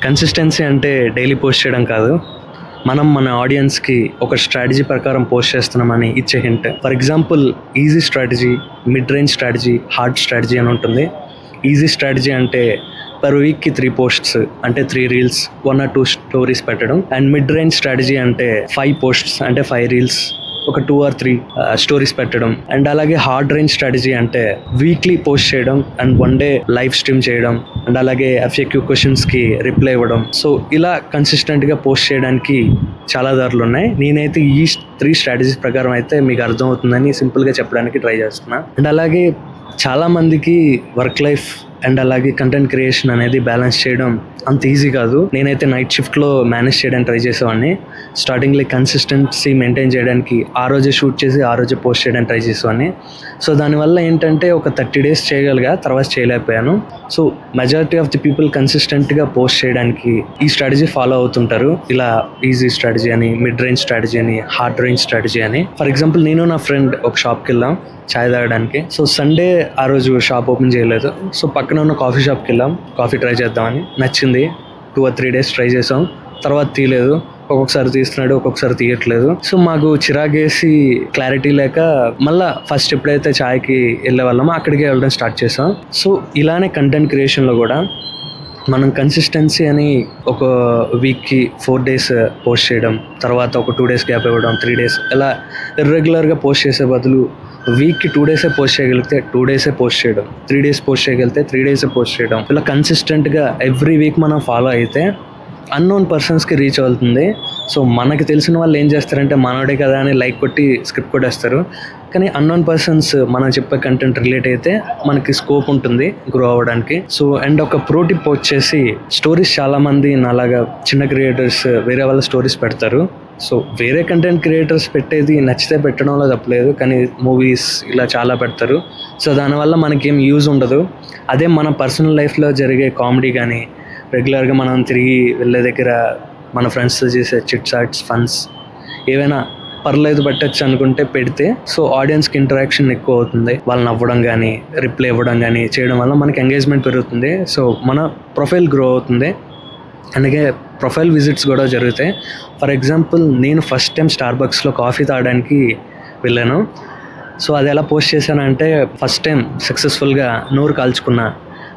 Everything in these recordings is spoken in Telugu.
కన్సిస్టెన్సీ అంటే డైలీ పోస్ట్ చేయడం కాదు, మనం మన ఆడియన్స్కి ఒక స్ట్రాటజీ ప్రకారం పోస్ట్ చేస్తున్నామని ఇచ్చే hint. For example, easy strategy, mid range strategy, hard strategy అని ఉంటుంది. ఈజీ స్ట్రాటజీ అంటే పర్ వీక్కి 3 పోస్ట్స్ అంటే 3 రీల్స్, 1 or 2 స్టోరీస్ పెట్టడం. అండ్ మిడ్ రేంజ్ స్ట్రాటజీ అంటే 5 పోస్ట్స్ అంటే 5 రీల్స్, ఒక 2 or 3 స్టోరీస్ పెట్టడం. అండ్ అలాగే హార్డ్ రేంజ్ స్ట్రాటజీ అంటే వీక్లీ పోస్ట్ చేయడం అండ్ 1 day లైవ్ స్ట్రీమ్ చేయడం అండ్ అలాగే FAQ క్వశ్చన్స్కి రిప్లై ఇవ్వడం. సో ఇలా కన్సిస్టెంట్గా పోస్ట్ చేయడానికి చాలా దారులు ఉన్నాయి. నేనైతే ఈ 3 స్ట్రాటజీస్ ప్రకారం అయితే మీకు అర్థమవుతుందని సింపుల్గా చెప్పడానికి ట్రై చేస్తున్నా. అండ్ అలాగే చాలామందికి వర్క్ లైఫ్ అండ్ అలాగే కంటెంట్ క్రియేషన్ అనేది బ్యాలెన్స్ చేయడం అంత ఈజీ కాదు. నేనైతే నైట్ షిఫ్ట్లో మేనేజ్ చేయడానికి ట్రై చేసేవాడిని. స్టార్టింగ్లో కన్సిస్టెన్సీ మెయింటైన్ చేయడానికి ఆ రోజే షూట్ చేసి ఆ రోజే పోస్ట్ చేయడానికి ట్రై చేసేవాడిని. సో దానివల్ల ఏంటంటే ఒక 30 days చేయగలిగా, తర్వాత చేయలేకపోయాను. So majority of the people కన్సిస్టెంట్గా పోస్ట్ చేయడానికి ఈ స్ట్రాటజీ ఫాలో అవుతుంటారు. ఇలా ఈజీ స్ట్రాటజీ అని, మిడ్ రేంజ్ స్ట్రాటజీ అని, హార్డ్ రేంజ్ స్ట్రాటజీ అని. ఫర్ ఎగ్జాంపుల్, నేను నా ఫ్రెండ్ ఒక షాప్కి వెళ్ళాం చాయ్ తాగడానికి. సో సండే ఆ రోజు షాప్ ఓపెన్ చేయలేదు. సో పక్కన ఉన్న కాఫీ షాప్కి వెళ్ళాం, కాఫీ ట్రై చేద్దామని. నచ్చింది. 2 or 3 days ట్రై చేసాం, తర్వాత తీయలేదు. ఒక్కొక్కసారి తీస్తున్నాడు, ఒక్కొక్కసారి తీయట్లేదు. సో మాకు చిరాగేసి క్లారిటీ లేక మళ్ళీ ఫస్ట్ ఎప్పుడైతే చాయ్కి వెళ్ళే వాళ్ళమో అక్కడికి వెళ్ళడం స్టార్ట్ చేసాం. సో ఇలానే కంటెంట్ క్రియేషన్లో కూడా మనం కన్సిస్టెన్సీ అని ఒక వీక్కి 4 days పోస్ట్ చేయడం, తర్వాత ఒక 2 days గ్యాప్ ఇవ్వడం, 3 days ఇలా ఇర్రెగ్యులర్గా పోస్ట్ చేసే బదులు వీక్కి 2 days పోస్ట్ చేయగలిగితే 2 days పోస్ట్ చేయడం, 3 days పోస్ట్ చేయగలిగితే 3 days పోస్ట్ చేయడం. ఇలా కన్సిస్టెంట్గా ఎవ్రీ వీక్ మనం ఫాలో అయితే అన్నోన్ పర్సన్స్కి రీచ్ అవుతుంది. సో మనకి తెలిసిన వాళ్ళు ఏం చేస్తారంటే మనోడే కదా అని లైక్ కొట్టి స్క్రిప్ట్ కొట్టేస్తారు. కానీ అన్నోన్ పర్సన్స్ మనం చెప్పే కంటెంట్ రిలేట్ అయితే మనకి స్కోప్ ఉంటుంది గ్రో అవ్వడానికి. సో అండ్ ఒక ప్రో టిప్ వచ్చేసి, స్టోరీస్ చాలామంది నాలాగా చిన్న క్రియేటర్స్ వేరే వాళ్ళ స్టోరీస్ పెడతారు. సో వేరే కంటెంట్ క్రియేటర్స్ పెట్టేది నచ్చితే పెట్టడంలో తప్పలేదు, కానీ మూవీస్ ఇలా చాలా పెడతారు. సో దానివల్ల మనకేం యూజ్ ఉండదు. అదే మన పర్సనల్ లైఫ్లో జరిగే కామెడీ కానీ, రెగ్యులర్గా మనం తిరిగి వెళ్ళే దగ్గర మన ఫ్రెండ్స్తో చేసే చిట్ చాట్స్, ఫన్స్ ఏవైనా పర్లేదు పెట్టచ్చు అనుకుంటే పెడితే, సో ఆడియన్స్కి ఇంటరాక్షన్ ఎక్కువ అవుతుంది. వాళ్ళు నవ్వడం కానీ, రిప్లై ఇవ్వడం కానీ చేయడం వల్ల మనకి ఎంగేజ్మెంట్ పెరుగుతుంది. సో మన ప్రొఫైల్ గ్రో అవుతుంది. అలాగే ప్రొఫైల్ విజిట్స్ కూడా జరుగుతాయి. ఫర్ ఎగ్జాంపుల్, నేను ఫస్ట్ టైం స్టార్బక్స్లో కాఫీ తాగడానికి వెళ్ళాను. సో అది ఎలా పోస్ట్ చేశానంటే, ఫస్ట్ టైం సక్సెస్ఫుల్గా నోరు కాల్చుకున్నా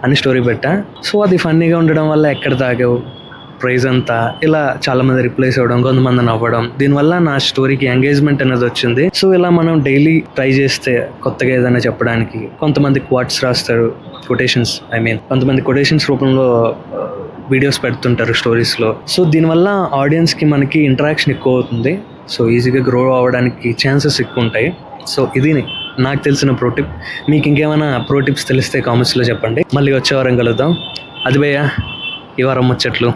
అని స్టోరీ పెట్టా. సో అది ఫన్నీగా ఉండడం వల్ల ఎక్కడ తాగావు, ప్రైజ్ అంతా, ఇలా చాలామంది రిప్లైస్ ఇవ్వడం, కొంతమంది నవ్వడం, దీనివల్ల నా స్టోరీకి ఎంగేజ్మెంట్ అనేది వచ్చింది. సో ఇలా మనం డైలీ ట్రై చేస్తే కొత్తగా ఏదైనా చెప్పడానికి, కొంతమంది క్వాట్స్ రాస్తారు, కొంతమంది కొటేషన్స్ రూపంలో వీడియోస్ పెడుతుంటారు స్టోరీస్లో. సో దీనివల్ల ఆడియన్స్కి మనకి ఇంటరాక్షన్ ఎక్కువ అవుతుంది. సో ఈజీగా గ్రో అవ్వడానికి ఛాన్సెస్ ఎక్కువ ఉంటాయి. సో ఇది నాకు తెలిసిన ప్రో టిప్. మీకు ఇంకేమైనా ప్రో టిప్స్ తెలిస్తే కామెంట్స్లో చెప్పండి. మళ్ళీ వచ్చే వారం కలుద్దాం. అది భయ్యా ఈ వారం ముచ్చట్లు.